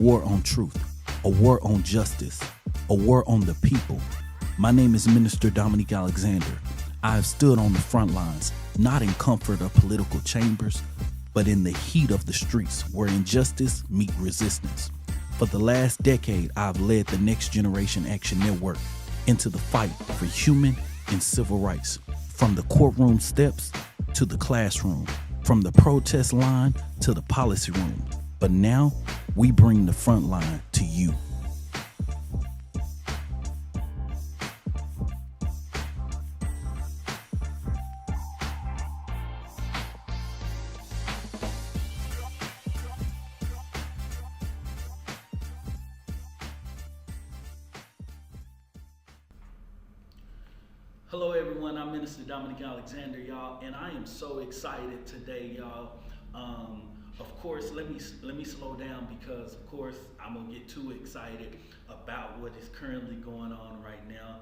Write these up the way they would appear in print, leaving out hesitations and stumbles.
War on truth, a war on justice, a war on the people. My name is Minister Dominique Alexander. I have stood on the front lines, not in comfort of political chambers, but in the heat of the streets where injustice meet resistance. For the last decade, I've led the Next Generation Action Network into the fight for human and civil rights, from the courtroom steps to the classroom, from the protest line to the policy room. But now, we bring the front line to you. Hello everyone, I'm Minister Dominique Alexander, y'all, and I am so excited today, y'all. Of course, let me slow down because, of course, I'm gonna get too excited about what is currently going on right now.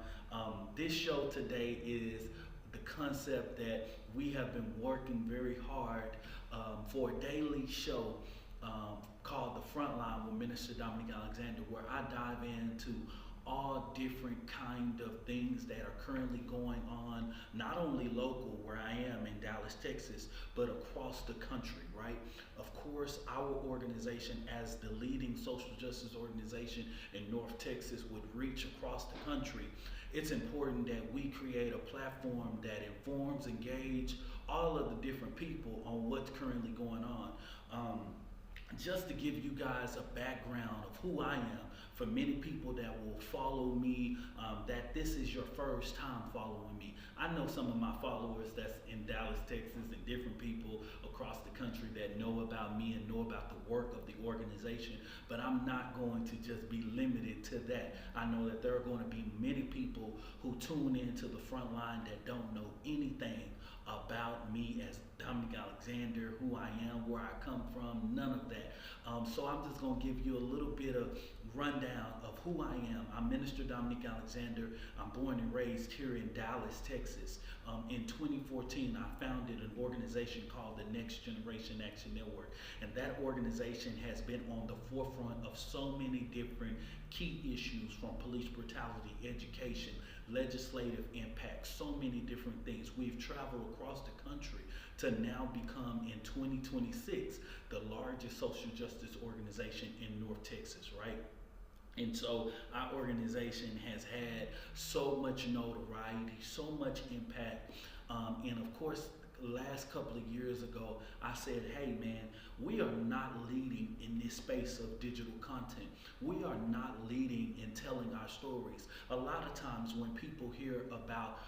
This show today is the concept that we have been working very hard for a daily show called The Frontline with Minister Dominique Alexander, where I dive into all different kind of things that are currently going on, not only local where I am in Dallas, Texas, but across the country, right? Of course, our organization as the leading social justice organization in North Texas would reach across the country. It's important that we create a platform that informs, engage all of the different people on what's currently going on. Just to give you guys a background of who I am, for many people that will follow me, that this is your first time following me. I know some of my followers that's in Dallas, Texas, and different people across the country that know about me and know about the work of the organization, but I'm not going to just be limited to that. I know that there are going to be many people who tune into the front line that don't know anything about me as Dominique Alexander, who I am, where I come from, none of that. So I'm just going to give you a little bit of rundown of who I am. I'm Minister Dominique Alexander. I'm born and raised here in Dallas, Texas. In 2014, I founded an organization called the Next Generation Action Network, and that organization has been on the forefront of so many different key issues, from police brutality, education, legislative impact, so many different things. We've traveled across the country to now become, in 2026, the largest social justice organization in North Texas, right? And so our organization has had so much notoriety, so much impact, and of course, last couple of years ago, I said, hey man, we are not leading in this space of digital content. We are not leading in telling our stories. A lot of times when people hear about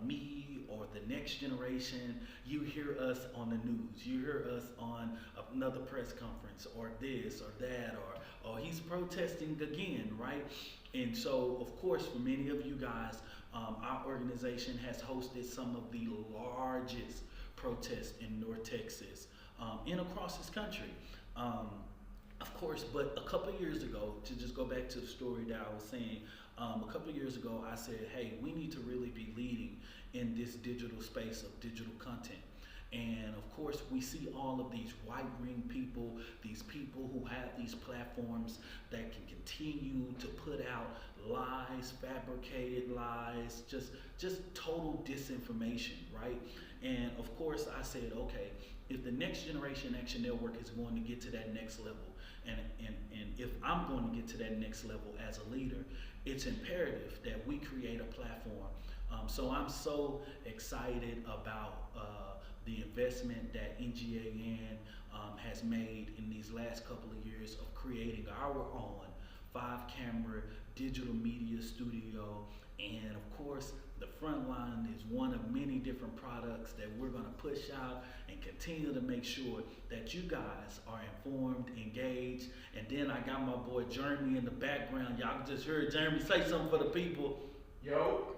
me or the next generation, you hear us on the news, you hear us on another press conference, or this or that, or oh, he's protesting again, right? And so, of course, for many of you guys, our organization has hosted some of the largest protests in North Texas and across this country. Of course, but a couple of years ago, to just go back to the story that I was saying, a couple of years ago, I said, hey, we need to really be leading in this digital space of digital content. And of course, we see all of these right-wing people, these people who have these platforms that can continue to put out lies, fabricated lies, just total disinformation, right? And of course, I said, okay, if the Next Generation Action Network is going to get to that next level, and if I'm going to get to that next level as a leader, it's imperative that we create a platform. So I'm so excited about the investment that NGAN has made in these last couple of years of creating our own 5-camera digital media studio. And of course, the Frontline is one of many different products that we're going to push out and continue to make sure that you guys are informed, engaged. And then I got my boy Jeremy in the background. Y'all just heard Jeremy say something for the people. Yo,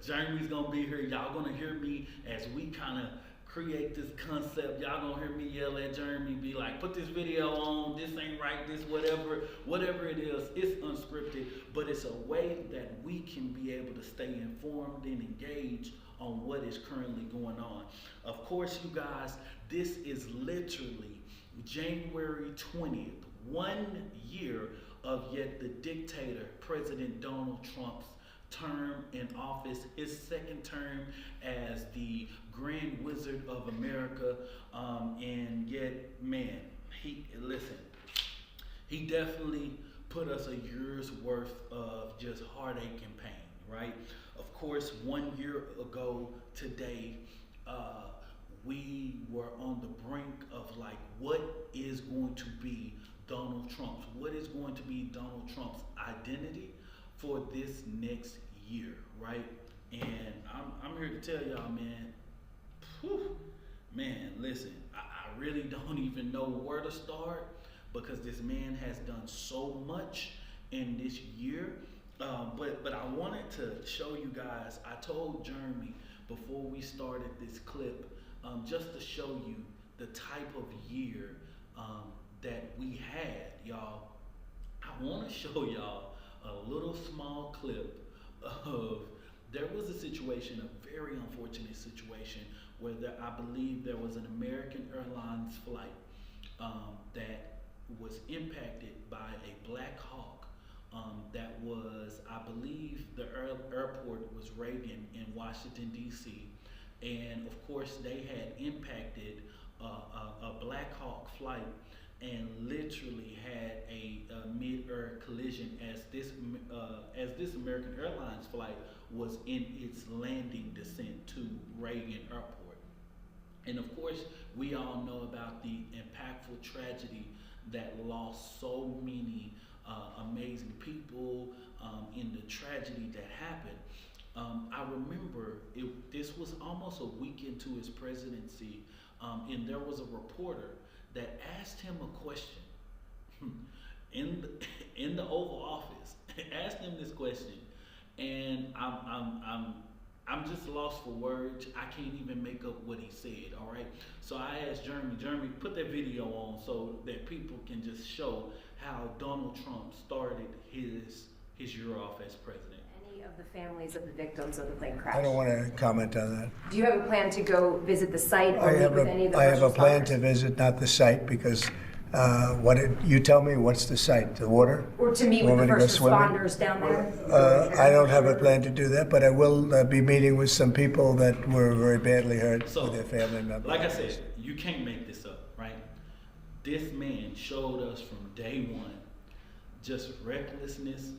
Jeremy's gonna be here. Y'all gonna hear me as we kind of create this concept. Y'all gonna hear me yell at Jeremy, be like, put this video on, this ain't right, this whatever it is. It's unscripted, but it's a way that we can be able to stay informed and engaged on what is currently going on. Of course, you guys, this is literally January 20th, 1 year of yet the dictator, President Donald Trump's term in office, his second term as the Grand Wizard of America, and yet, man, he definitely put us a year's worth of just heartache and pain, right? Of course, 1 year ago today, we were on the brink of like, what is going to be Donald Trump's? What is going to be Donald Trump's identity for this next year, right? And I'm here to tell y'all, man, man, listen, I really don't even know where to start because this man has done so much in this year. But I wanted to show you guys, I told Jeremy before we started this clip, just to show you the type of year that we had, y'all. I want to show y'all a little small clip of, there was a situation, a very unfortunate situation, where I believe there was an American Airlines flight that was impacted by a Black Hawk that was, I believe the airport was Reagan in Washington, D.C. And of course they had impacted a Black Hawk flight and literally had a mid-air collision as this American Airlines flight was in its landing descent to Reagan Airport. And of course, we all know about the impactful tragedy that lost so many amazing people in the tragedy that happened. I remember this was almost a week into his presidency, and there was a reporter that asked him a question in the Oval Office. Asked him this question, and I'm just lost for words. I can't even make up what he said. All right. So I asked Jeremy, put that video on so that people can just show how Donald Trump started his year off as president. Any of the families of the victims of the plane crash? I don't want to comment on that. Do you have a plan to go visit the site or meet with any of the I have a first plan responders? to visit, not the site, because you tell me, what's the site? The water? Or to meet Want with the me to go first swimming? responders down there? I don't have a plan to do that, but I will be meeting with some people that were very badly hurt So, with their family members. like I said, you can't make this up, right? This man showed us from day one just recklessness,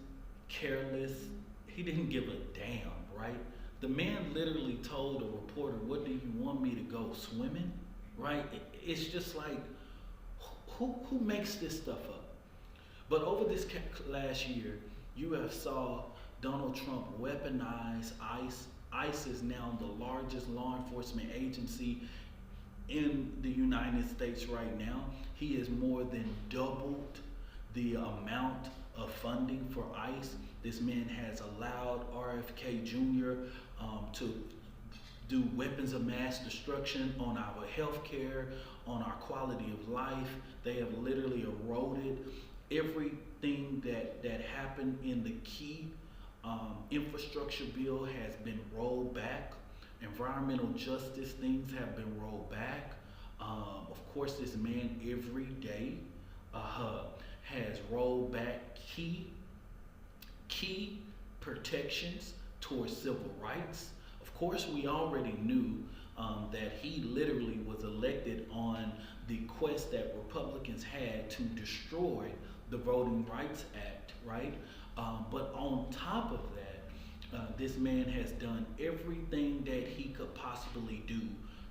careless. He didn't give a damn, right? The man literally told a reporter, "What do you want me to go swimming?" Right? It's just like, who makes this stuff up? But over this last year, you have saw Donald Trump weaponize ICE. ICE is now the largest law enforcement agency in the United States right now. He has more than doubled the amount of funding for ICE. This man has allowed RFK Jr. To do weapons of mass destruction on our health care, on our quality of life. They have literally eroded everything that happened in the key infrastructure bill has been rolled back. Environmental justice things have been rolled back. Of course, this man every day has rolled back key protections towards civil rights. Of course, we already knew that he literally was elected on the quest that Republicans had to destroy the Voting Rights Act, right? But on top of that, this man has done everything that he could possibly do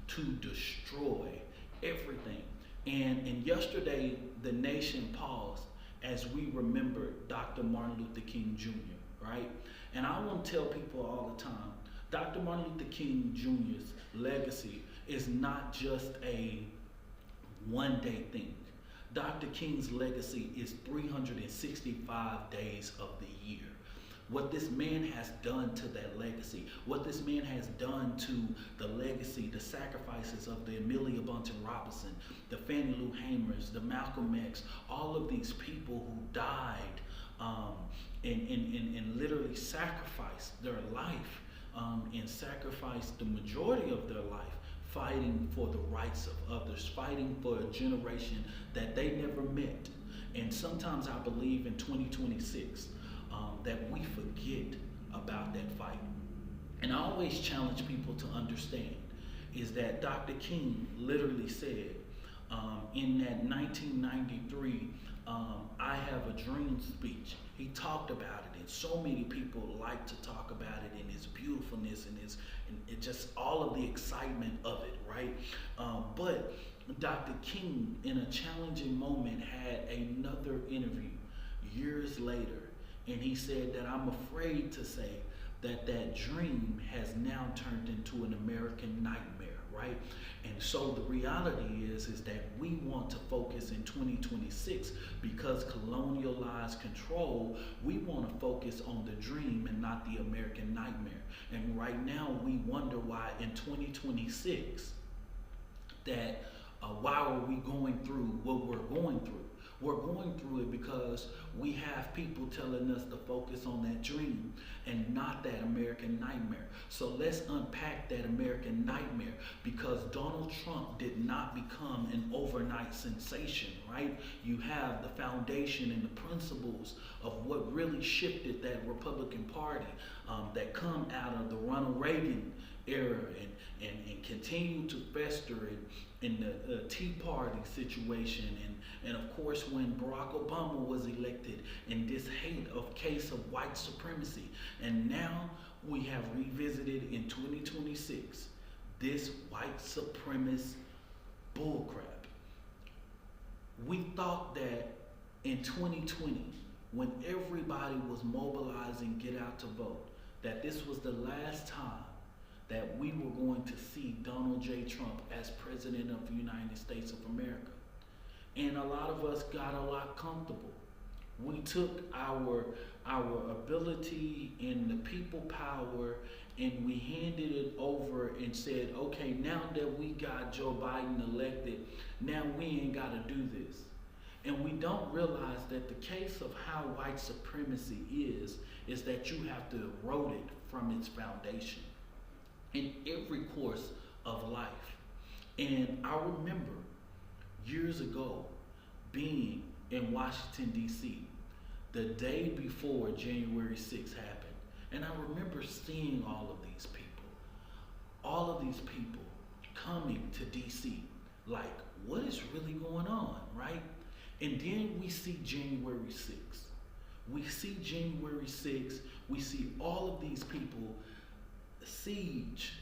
to destroy everything. And yesterday, the nation paused as we remembered Dr. Martin Luther King Jr., right? And I want to tell people all the time, Dr. Martin Luther King Jr.'s legacy is not just a one-day thing. Dr. King's legacy is 365 days of the year. What this man has done to that legacy, what this man has done to the legacy, the sacrifices of the Amelia Bunton Robinson, the Fannie Lou Hamers, the Malcolm X, all of these people who died and literally sacrificed their life and sacrificed the majority of their life fighting for the rights of others, fighting for a generation that they never met. And sometimes I believe in 2026 that we forget about that fight. And I always challenge people to understand is that Dr. King literally said in that 1993 I Have a Dream speech, he talked about it, and so many people like to talk about it and its beautifulness and it just all of the excitement of it, right? But Dr. King, in a challenging moment, had another interview years later, and he said that I'm afraid to say that that dream has now turned into an American nightmare, right? And so the reality is that we want to focus in 2026 because colonialized control, we want to focus on the dream and not the American nightmare. And right now we wonder why in 2026 that why are we going through what we're going through? We're going through it because we have people telling us to focus on that dream and not that American nightmare. So let's unpack that American nightmare, because Donald Trump did not become an overnight sensation, right? You have the foundation and the principles of what really shifted that Republican Party that come out of the Ronald Reagan era and continue to fester in the Tea Party situation, and of course when Barack Obama was elected, in this case of white supremacy. And now we have revisited in 2026 this white supremacist bullcrap. We thought that in 2020, when everybody was mobilizing Get Out to Vote, that this was the last time that we were going to see Donald J. Trump as President of the United States of America. And a lot of us got a lot comfortable. We took our ability and the people power and we handed it over and said, okay, now that we got Joe Biden elected, now we ain't got to do this. And we don't realize that the case of how white supremacy is that you have to erode it from its foundation in every course of life. And I remember years ago being in Washington, D.C., the day before January 6th happened. And I remember seeing all of these people coming to D.C. like, what is really going on, right? And then we see January 6th. We see January 6th, we see all of these people siege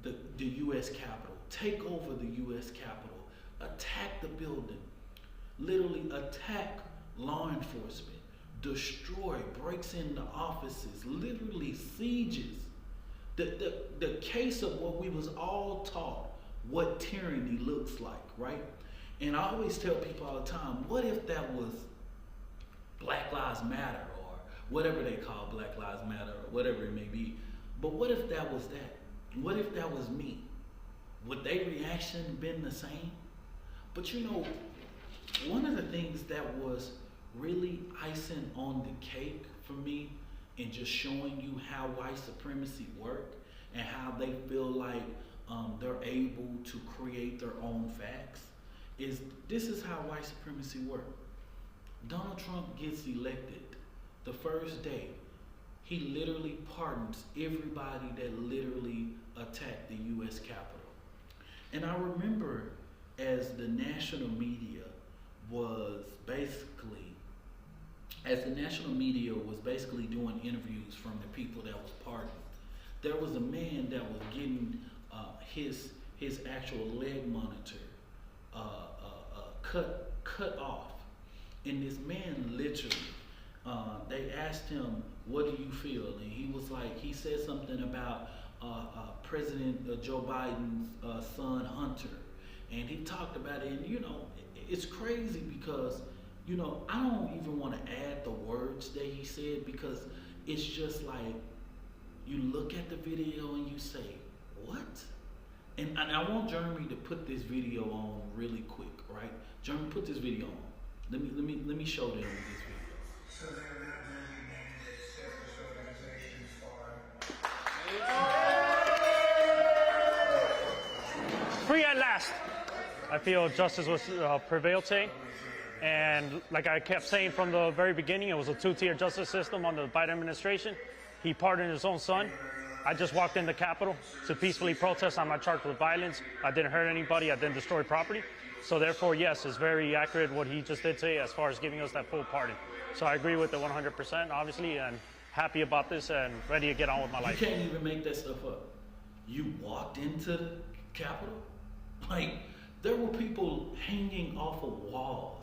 the U.S. Capitol, take over the U.S. Capitol, attack the building, literally attack law enforcement, destroy, breaks into offices, literally sieges. The case of what we was all taught what tyranny looks like, right? And I always tell people all the time, what if that was Black Lives Matter or whatever they call Black Lives Matter or whatever it may be? But what if that was that? What if that was me? Would their reaction been the same? But you know, one of the things that was really icing on the cake for me in just showing you how white supremacy work and how they feel like they're able to create their own facts is this is how white supremacy work. Donald Trump gets elected the first day. He literally pardons everybody that literally attacked the U.S. Capitol. And I remember as the national media was basically doing interviews from the people that was pardoned, there was a man that was getting his actual leg monitor cut off. And this man literally, they asked him, what do you feel? And he was like, he said something about President Joe Biden's son Hunter. And he talked about it, and you know, it's crazy because, you know, I don't even want to add the words that he said because it's just like, you look at the video and you say, what? And I want Jeremy to put this video on really quick, right? Jeremy, put this video on. Let me show them this video. So they're not designated as terrorist organizations for... Free at last. I feel justice was prevailed today, And like I kept saying from the very beginning, it was a two-tier justice system under the Biden administration. He pardoned his own son. I just walked in the Capitol to peacefully protest. I'm not charged with violence. I didn't hurt anybody. I didn't destroy property. So therefore, yes, it's very accurate what he just did say as far as giving us that full pardon. So I agree with it 100%, obviously, and happy about this and ready to get on with my life. You can't even make that stuff up. You walked into the Capitol? Like, there were people hanging off of walls.